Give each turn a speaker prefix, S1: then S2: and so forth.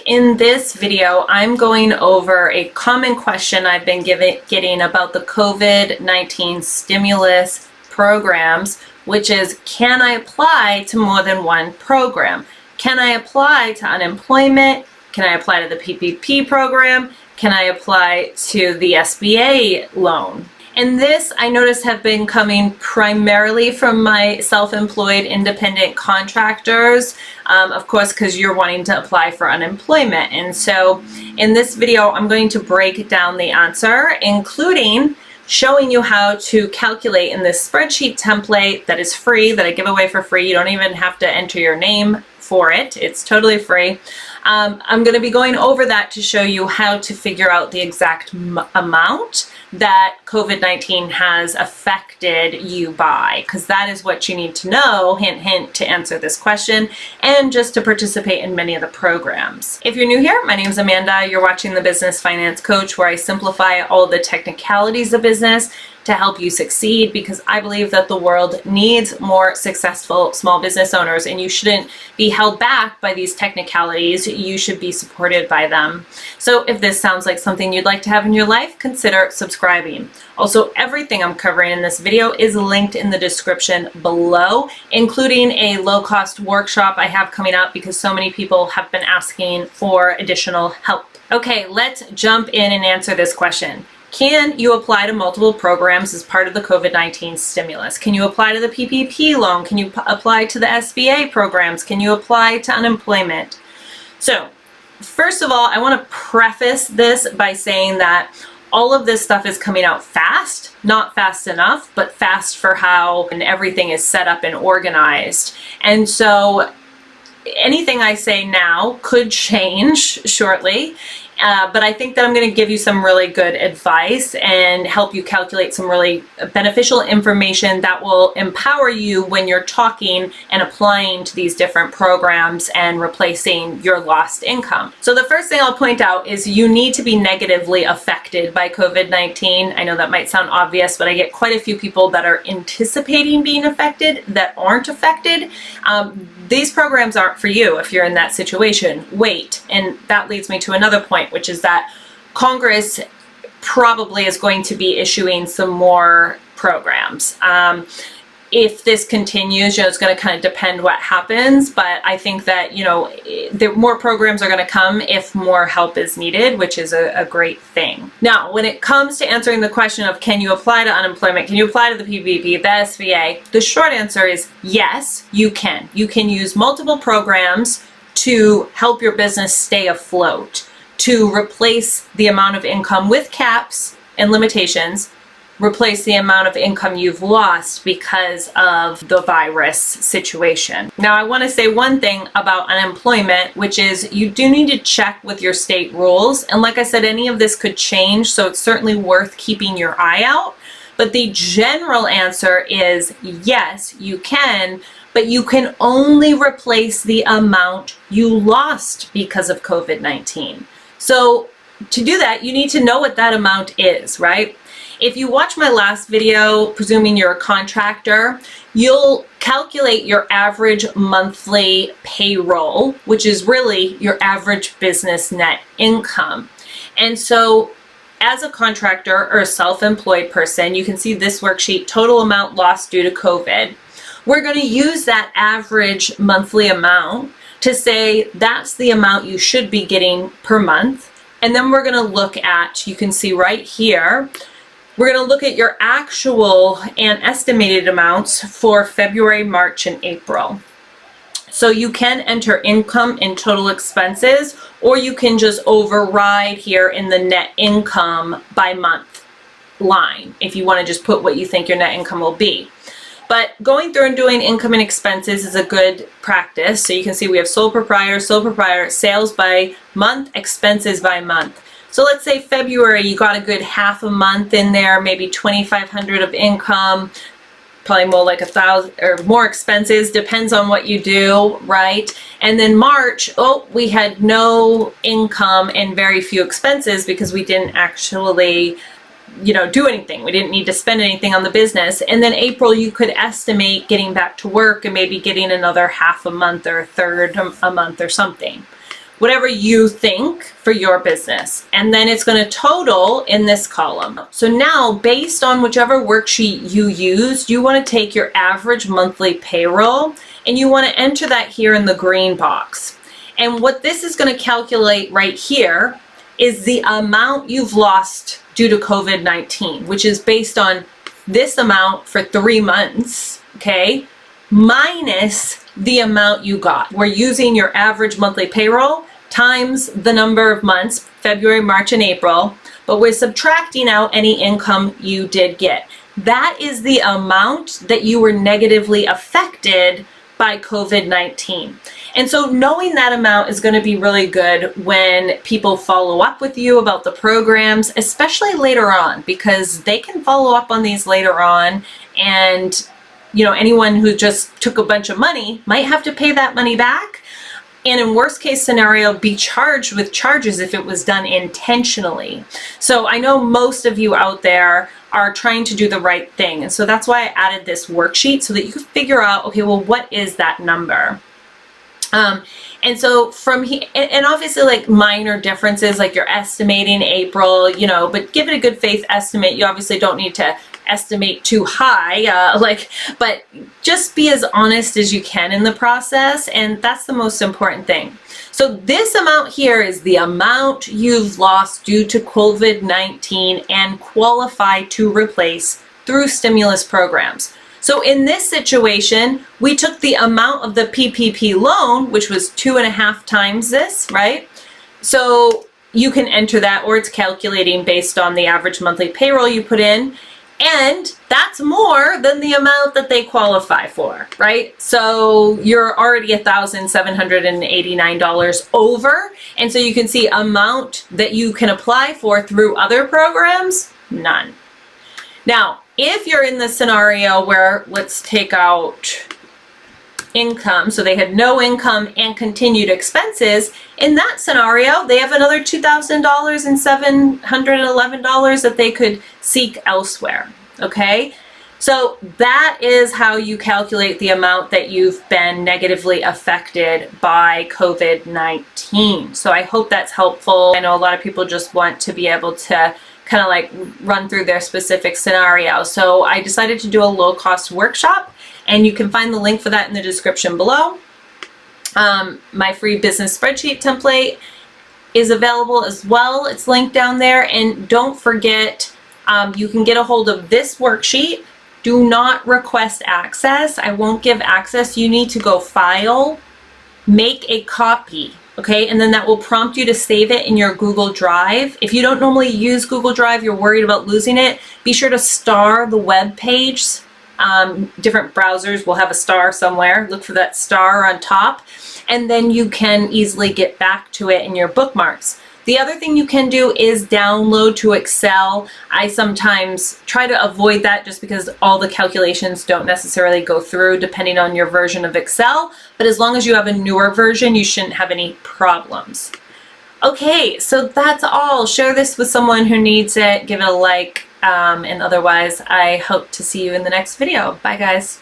S1: In this video, I'm going over a common question I've been getting about the COVID-19 stimulus programs, which is, can I apply to more than one program? Can I apply to unemployment? Can I apply to the PPP program? Can I apply to the SBA loan? And this, I notice, have been coming primarily from my self-employed independent contractors, of course, because you're wanting to apply for unemployment. And so in this video, I'm going to break down the answer, including showing you how to calculate in this spreadsheet template that is free, that I give away for free. You don't even have to enter your name for it. It's totally free. I'm going to be going over that to show you how to figure out the exact amount that COVID-19 has affected you by, because that is what you need to know, hint, hint, to answer this question and just to participate in many of the programs. If you're new here, my name is Amanda. You're watching The Business Finance Coach, where I simplify all the technicalities of business to help you succeed, because I believe that the world needs more successful small business owners, and you shouldn't be held back by these technicalities. You should be supported by them. So if this sounds like something you'd like to have in your life, consider subscribing. Also, everything I'm covering in this video is linked in the description below, including a low-cost workshop I have coming up because so many people have been asking for additional help. Okay, let's jump in and answer this question. Can you apply to multiple programs as part of the COVID-19 stimulus? Can you apply to the PPP loan? Can you apply to the SBA programs? Can you apply to unemployment? So, first of all, I want to preface this by saying that all of this stuff is coming out fast, not fast enough, but fast for how and everything is set up and organized. And so anything I say now could change shortly. But I think that I'm going to give you some really good advice and help you calculate some really beneficial information that will empower you when you're talking and applying to these different programs and replacing your lost income. So the first thing I'll point out is you need to be negatively affected by COVID-19. I know that might sound obvious, but I get quite a few people that are anticipating being affected that aren't affected. These programs aren't for you if you're in that situation. Wait. And that leads me to another point, which is that Congress probably is going to be issuing some more programs. If this continues, it's going to kind of depend what happens, but I think that, more programs are going to come if more help is needed, which is a great thing. Now, when it comes to answering the question of can you apply to unemployment, can you apply to the PPP, the SBA, the short answer is yes, you can. You can use multiple programs to help your business stay afloat, to replace the amount of income with caps and limitations, replace the amount of income you've lost because of the virus situation. Now, I want to say one thing about unemployment, which is you do need to check with your state rules. And like I said, any of this could change, so it's certainly worth keeping your eye out. But the general answer is yes, you can, but you can only replace the amount you lost because of COVID-19. So to do that, you need to know what that amount is, right? If you watch my last video, presuming you're a contractor, you'll calculate your average monthly payroll, which is really your average business net income. And so as a contractor or a self-employed person, you can see this worksheet, total amount lost due to COVID. We're going to use that average monthly amount to say that's the amount you should be getting per month. And then we're going to look at, you can see right here, we're going to look at your actual and estimated amounts for February, March, and April. So you can enter income and total expenses, or you can just override here in the net income by month line if you want to just put what you think your net income will be. But going through and doing income and expenses is a good practice. So you can see we have sole proprietor, sales by month, expenses by month. So let's say February, you got a good half a month in there, maybe $2,500 of income, probably more like $1,000 or more expenses, depends on what you do, right? And then March, we had no income and very few expenses because we didn't actually do anything. We didn't need to spend anything on the business. And then April, you could estimate getting back to work and maybe getting another half a month or a third a month or something. whatever you think for your business. And then it's going to total in this column. So now, based on whichever worksheet you used, you want to take your average monthly payroll and you want to enter that here in the green box. And what this is going to calculate right here is the amount you've lost due to COVID-19, which is based on this amount for 3 months, okay, minus the amount you got. We're using your average monthly payroll times the number of months, February, March, and April, but we're subtracting out any income you did get. That is the amount that you were negatively affected by COVID-19. And so knowing that amount is going to be really good when people follow up with you about the programs, especially later on, because they can follow up on these later on, and anyone who just took a bunch of money might have to pay that money back, and in worst case scenario be charged with charges if it was done intentionally. So I know most of you out there are trying to do the right thing, and so that's why I added this worksheet so that you can figure out, okay, well, what is that number? And so from here, and obviously like minor differences, like you're estimating April, but give it a good faith estimate. You obviously don't need to estimate too high, but just be as honest as you can in the process, and that's the most important thing. So this amount here is the amount you've lost due to COVID-19 and qualify to replace through stimulus programs. So in this situation, we took the amount of the PPP loan, which was 2.5 times this, right? So you can enter that, or it's calculating based on the average monthly payroll you put in, and that's more than the amount that they qualify for, right? So you're already $1,789 over, and so you can see amount that you can apply for through other programs, none. Now, if you're in the scenario where, let's take out income, so they had no income and continued expenses, in that scenario, they have another $2,000 that they could seek elsewhere, okay? So that is how you calculate the amount that you've been negatively affected by COVID-19. So I hope that's helpful. I know a lot of people just want to be able to kind of like run through their specific scenario. So I decided to do a low cost workshop, and you can find the link for that in the description below. My free business spreadsheet template is available as well. It's linked down there. And don't forget, you can get a hold of this worksheet. Do not request access. I won't give access. You need to go file, make a copy. Okay, and then that will prompt you to save it in your Google Drive. If you don't normally use Google Drive, you're worried about losing it, be sure to star the web page. Different browsers will have a star somewhere. Look for that star on top, and then you can easily get back to it in your bookmarks. The other thing you can do is download to Excel. I sometimes try to avoid that just because all the calculations don't necessarily go through depending on your version of Excel, but as long as you have a newer version, you shouldn't have any problems. Okay, so that's all. Share this with someone who needs it, give it a like, and otherwise I hope to see you in the next video. Bye guys.